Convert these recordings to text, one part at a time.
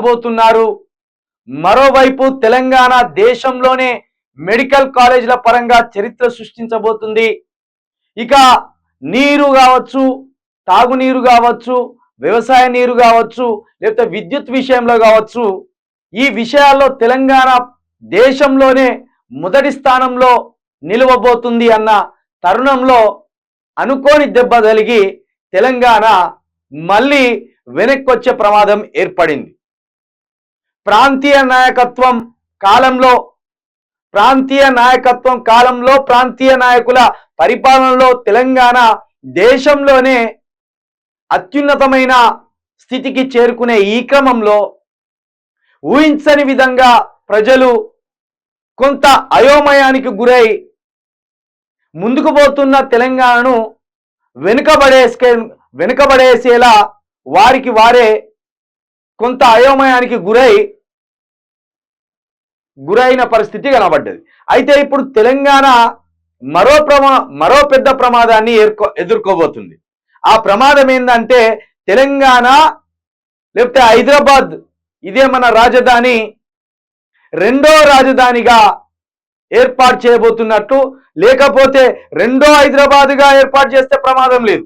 కాబోతున్నారు. మరోవైపు తెలంగాణ దేశంలోనే మెడికల్ కాలేజీల పరంగా చరిత్ర సృష్టించబోతుంది. ఇక నీరు కావచ్చు, తాగునీరు కావచ్చు, వ్యవసాయ నీరు కావచ్చు, లేకపోతే విద్యుత్ విషయంలో కావచ్చు, ఈ విషయాల్లో తెలంగాణ దేశంలోనే మొదటి స్థానంలో నిలవబోతుంది అన్న తరుణంలో అనుకోని దెబ్బ తగిలి తెలంగాణ మళ్ళీ వెనక్కొచ్చే ప్రమాదం ఏర్పడింది. ప్రాంతీయ నాయకత్వం కాలంలో ప్రాంతీయ నాయకుల పరిపాలనలో తెలంగాణ దేశంలోనే అత్యున్నతమైన స్థితికి చేరుకునే ఈ క్రమంలో ఊహించని విధంగా ప్రజలు కొంత అయోమయానికి గురై ముందుకు పోతున్న తెలంగాణను వెనుకబడేసేలా వారికి వారే కొంత అయోమయానికి గురైన పరిస్థితి కనబడ్డది. అయితే ఇప్పుడు తెలంగాణ మరో పెద్ద ప్రమాదాన్ని ఎదుర్కోబోతుంది. ఆ ప్రమాదం ఏంటంటే తెలంగాణ లేకపోతే హైదరాబాద్ ఇదే మన రాజధాని రెండో రాజధానిగా ఏర్పాటు చేయబోతున్నట్టు, లేకపోతే రెండో హైదరాబాద్గా ఏర్పాటు చేస్తే ప్రమాదం లేదు,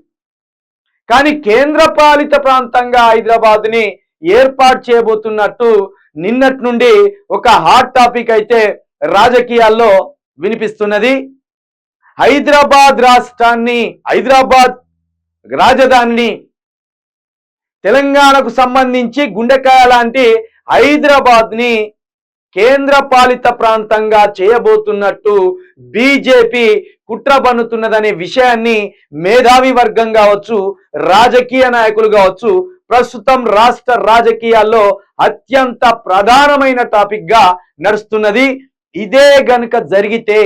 కానీ కేంద్ర పాలిత ప్రాంతంగా హైదరాబాద్ని ఏర్పాటు చేయబోతున్నట్టు నిన్నటి నుండి ఒక హాట్ టాపిక్ అయితే రాజకీయాల్లో వినిపిస్తున్నది. హైదరాబాద్ రాజధానిని తెలంగాణకు సంబంధించి గుండెకాయ లాంటి హైదరాబాద్ని కేంద్ర పాలిత ప్రాంతంగా చేయబోతున్నట్టు బీజేపీ కుట్ర పన్నుతున్నదనే విషయాన్ని మేధావి వర్గం కావచ్చు, రాజకీయ నాయకులు కావచ్చు ప్రస్తుతం రాష్ట్ర రాజకీయాల్లో అత్యంత ప్రధానమైన టాపిక్ గా నడుస్తున్నది. ఇదే గనుక జరిగితే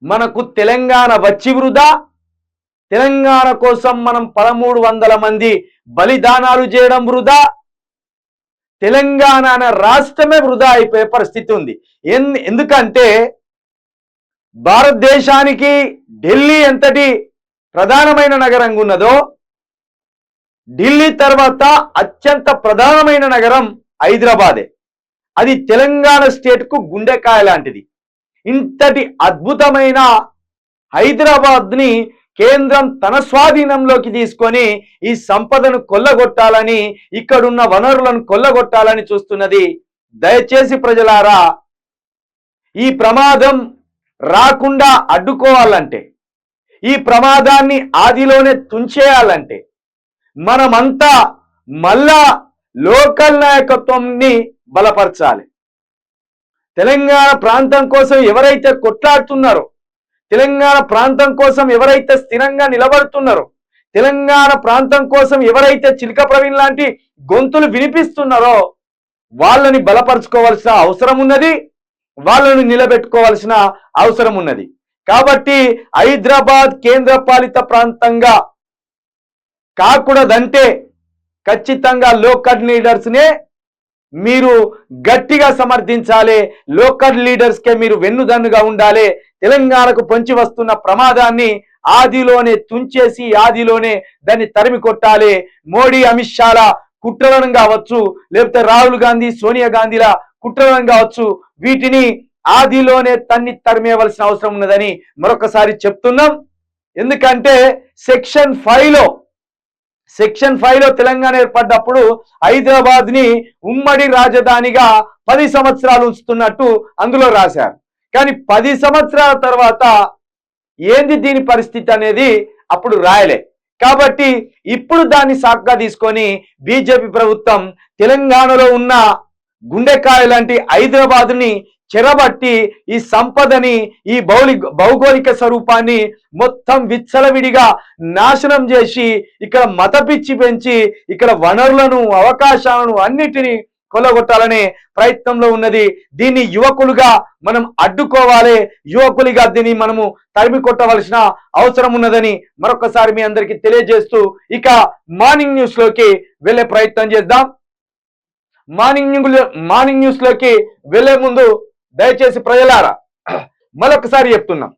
మనకు తెలంగాణ వచ్చి వృధా, తెలంగాణ కోసం మనం 1300 మంది బలిదానాలు చేయడం వృధా, తెలంగాణ రాష్ట్రమే వృధా అయిపోయే పరిస్థితి ఉంది. ఎందుకంటే భారతదేశానికి ఢిల్లీ ఎంతటి ప్రధానమైన నగరంగా ఉన్నదో, ఢిల్లీ తర్వాత అత్యంత ప్రధానమైన నగరం హైదరాబాదే. అది తెలంగాణ స్టేట్ కు గుండెకాయ లాంటిది. ఇంతటి అద్భుతమైన హైదరాబాద్ని కేంద్రం తన స్వాధీనంలోకి తీసుకొని ఈ సంపదను కొల్లగొట్టాలని, ఇక్కడున్న వనరులను కొల్లగొట్టాలని చూస్తున్నది. దయచేసి ప్రజలారా, ఈ ప్రమాదం రాకుండా అడ్డుకోవాలంటే, ఈ ప్రమాదాన్ని ఆదిలోనే తుంచేయాలంటే మనమంతా మళ్ళా లోకల్ నాయకత్వంని బలపరచాలి. తెలంగాణ ప్రాంతం కోసం ఎవరైతే కొట్లాడుతున్నారో, తెలంగాణ ప్రాంతం కోసం ఎవరైతే స్థిరంగా నిలబడుతున్నారో, తెలంగాణ ప్రాంతం కోసం ఎవరైతే చిలక ప్రవీణ్ లాంటి గొంతులు వినిపిస్తున్నారో వాళ్ళని బలపరుచుకోవాల్సిన అవసరం ఉన్నది, వాళ్ళను నిలబెట్టుకోవాల్సిన అవసరం ఉన్నది. కాబట్టి హైదరాబాద్ కేంద్ర పాలిత ప్రాంతంగా కాకూడదంటే ఖచ్చితంగా లోకల్ లీడర్స్నే మీరు గట్టిగా సమర్థించాలి. లోకల్ లీడర్స్కే మీరు వెన్నుదన్నుగా ఉండాలి. తెలంగాణకు పొంచి వస్తున్న ప్రమాదాన్ని ఆదిలోనే తుంచేసి ఆదిలోనే దాన్ని తరిమి కొట్టాలి. మోడీ అమిత్ షాల కుట్రలను కావచ్చు, లేకపోతే రాహుల్ గాంధీ సోనియా గాంధీల కుట్రలను కావచ్చు, వీటిని ఆదిలోనే తరిమేయవలసిన అవసరం ఉన్నదని మరొకసారి చెప్తున్నాం. ఎందుకంటే సెక్షన్ 5లో తెలంగాణ ఏర్పడ్డప్పుడు హైదరాబాద్ ని ఉమ్మడి రాజధానిగా 10 సంవత్సరాలు ఉంచుతున్నట్టు అందులో రాశారు. కానీ 10 సంవత్సరాల తర్వాత ఏంది దీని పరిస్థితి అనేది అప్పుడు రాయలే. కాబట్టి ఇప్పుడు దాన్ని సాకుగా తీసుకొని బీజేపీ ప్రభుత్వం తెలంగాణలో ఉన్న గుండెకాయ లాంటి హైదరాబాద్ని చెరబట్టి ఈ సంపదని, ఈ భౌగోళిక స్వరూపాన్ని మొత్తం విచ్చలవిడిగా నాశనం చేసి ఇక్కడ మత పిచ్చి పెంచి ఇక్కడ వనరులను, అవకాశాలను అన్నిటినీ కొల్లగొట్టాలనే ప్రయత్నంలో ఉన్నది. దీన్ని యువకులుగా మనం అడ్డుకోవాలి, యువకులుగా దీన్ని మనము తరిమి కొట్టవలసిన అవసరం ఉన్నదని మరొకసారి మీ అందరికీ తెలియజేస్తూ ఇక మార్నింగ్ న్యూస్ లోకి వెళ్ళే ప్రయత్నం చేద్దాం. మార్నింగ్ న్యూస్ లోకి వెళ్లే ముందు దయచేసి ప్రజలారా మరొకసారి చెప్తున్నాం,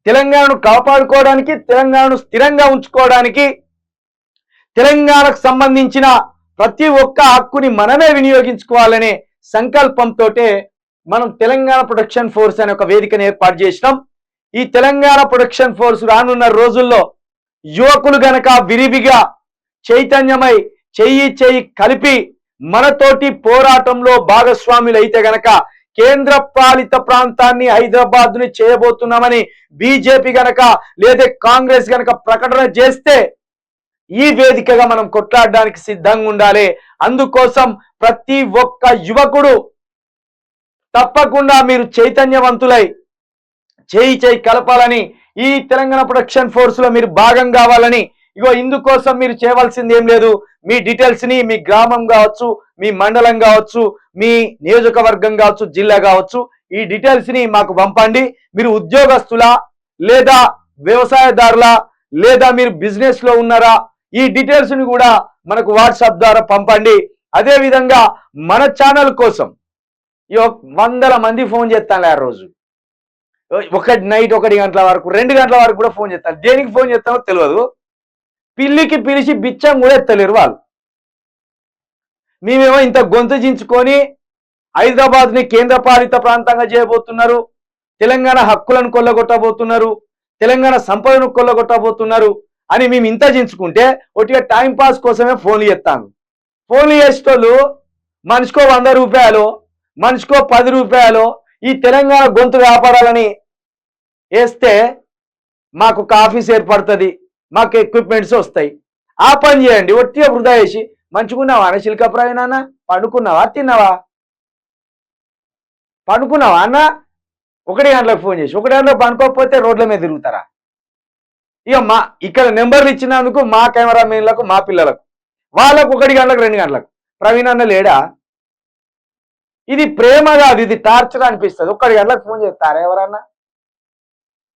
తెలంగాణను కాపాడుకోవడానికి, తెలంగాణను స్థిరంగా ఉంచుకోవడానికి, తెలంగాణకు సంబంధించిన ప్రతి ఒక్క హక్కుని మనమే వినియోగించుకోవాలనే సంకల్పంతో మనం తెలంగాణ ప్రొటెక్షన్ ఫోర్స్ అనే ఒక వేదికను ఏర్పాటు చేసినాం. ఈ తెలంగాణ ప్రొటెక్షన్ ఫోర్స్ రానున్న రోజుల్లో యువకులు గనక విరివిగా చైతన్యమై చెయ్యి కలిపి మనతోటి పోరాటంలో భాగస్వాములు అయితే గనక కేంద్ర పాలిత ప్రాంతాన్ని హైదరాబాద్ ని చేయబోతున్నామని బీజేపీ గనక లేదా కాంగ్రెస్ గనక ప్రకటన చేస్తే ఈ వేదికగా మనం కొట్లాడడానికి సిద్ధంగా ఉండాలి. అందుకోసం ప్రతి ఒక్క యువకుడు తప్పకుండా మీరు చైతన్యవంతులై చేయి కలపాలని, ఈ తెలంగాణ ప్రొటెక్షన్ ఫోర్స్ లో మీరు భాగం కావాలని, ఇందుకోసం మీరు చేయవలసింది ఏం లేదు. మీ డీటెయిల్స్ ని మీ గ్రామం కావచ్చు, మీ మండలం కావచ్చు, మీ నియోజకవర్గం కావచ్చు, జిల్లా కావచ్చు, ఈ డీటెయిల్స్ ని మాకు పంపండి. మీరు ఉద్యోగస్తులా లేదా వ్యవసాయదారులా లేదా మీరు బిజినెస్ లో ఉన్నారా, ఈ డీటెయిల్స్ ని కూడా మనకు వాట్సాప్ ద్వారా పంపండి. అదే విధంగా మన ఛానల్ కోసం 100 మంది ఫోన్ చేస్తాను ఆ రోజు, నైట్ 1 గంటల వరకు 2 గంటల వరకు కూడా ఫోన్ చేస్తాను. దేనికి ఫోన్ చేస్తానో తెలియదు. పిల్లికి పిలిచి బిచ్చం కూడా ఎత్తలేరు వాళ్ళు. మేమేమో ఇంత గొంతు చించుకొని హైదరాబాద్ ని కేంద్ర పాలిత ప్రాంతంగా చేయబోతున్నారు, తెలంగాణ హక్కులను కొల్లగొట్టబోతున్నారు, తెలంగాణ సంపదను కొల్లగొట్టబోతున్నారు అని మేము ఇంత చించుకుంటే ఒకటిగా టైం పాస్ కోసమే ఫోన్లు చేస్తాను. ఫోన్లు చేసేటోళ్ళు మనిషికో 100 రూపాయలు, మనిషికో 10 రూపాయలు ఈ తెలంగాణ గొంతు వ్యాపారాలని వేస్తే మాకు ఒక ఆఫీస్ ఏర్పడుతుంది, మాకు ఎక్విప్మెంట్స్ వస్తాయి. ఆ పని చేయండి. ఒట్టిగా వృధా చేసి మంచుకున్నావా అన్న శిల్కప్రాయ నాన్న, పండుకున్నావా, తిన్నావా, పండుకున్నావా అన్న, 1 గంటలకు ఫోన్ చేసి 1 గంటలకు పండుకోకపోతే రోడ్ల మీద తిరుగుతారా? ఇక్కడ నెంబర్లు ఇచ్చినందుకు మా కెమెరామెన్లకు, మా పిల్లలకు, వాళ్ళకు 1 గంటలకు 2 గంటలకు ప్రవీణ్ అన్న లేడా? ఇది ప్రేమ కాదు, ఇది టార్చర్ అనిపిస్తుంది. 1 గంటలకు ఫోన్ చేస్తారా ఎవరన్నా?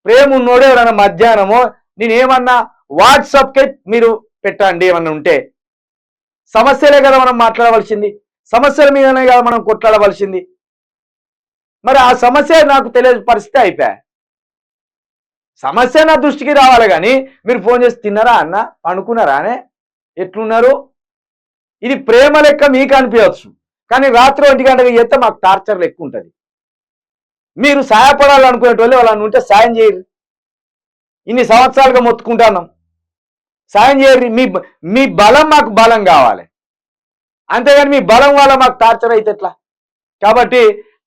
ప్రేమ ఉన్నోడు ఎవరన్నా మధ్యాహ్నమో నేనేమన్నా వాట్సాప్కే మీరు పెట్టండి. ఏమన్నా ఉంటే సమస్యలే కదా మనం మాట్లాడవలసింది, సమస్యల మీదనే కదా మనం కొట్లాడవలసింది. మరి ఆ సమస్య నాకు తెలియని పరిస్థితి అయిపోయా. సమస్య నా దృష్టికి రావాలి కానీ మీరు ఫోన్ చేసి తిన్నారా అన్న, పండుకున్నారా అనే ఎట్లున్నారు? ఇది ప్రేమ లెక్క మీకు అనిపించవచ్చు, కానీ రాత్రి 1 గంటకి చేస్తే మాకు టార్చర్ లెక్క ఉంటుంది. మీరు సాయపడాలనుకునేటోళ్ళు వాళ్ళని ఉంటే సాయం చేయరు. ఇన్ని సంవత్సరాలుగా మొత్తుకుంటున్నాం, సాయం చేయరు. మీ బలం మాకు బలం కావాలి, అంతేగాని మీ బలం వల్ల మాకు టార్చర్ అయితే ఎట్లా? కాబట్టి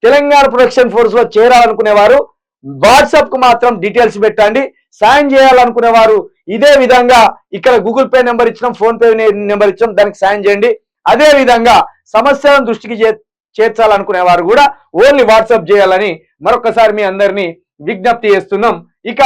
తెలంగాణ ప్రొటెక్షన్ ఫోర్స్ లో చేరాలనుకునేవారు వాట్సాప్ కు మాత్రం డీటెయిల్స్ పెట్టండి. సాయం చేయాలనుకునేవారు ఇదే విధంగా ఇక్కడ గూగుల్ పే నెంబర్ ఇచ్చినాం, ఫోన్ పే నెంబర్ ఇచ్చాం, దానికి సాయం చేయండి. అదే విధంగా సమస్యలను దృష్టికి చేర్చాలనుకునేవారు కూడా ఓన్లీ వాట్సాప్ చేయాలని మరొకసారి మీ అందరినీ విజ్ఞప్తి చేస్తున్నాం. ఇక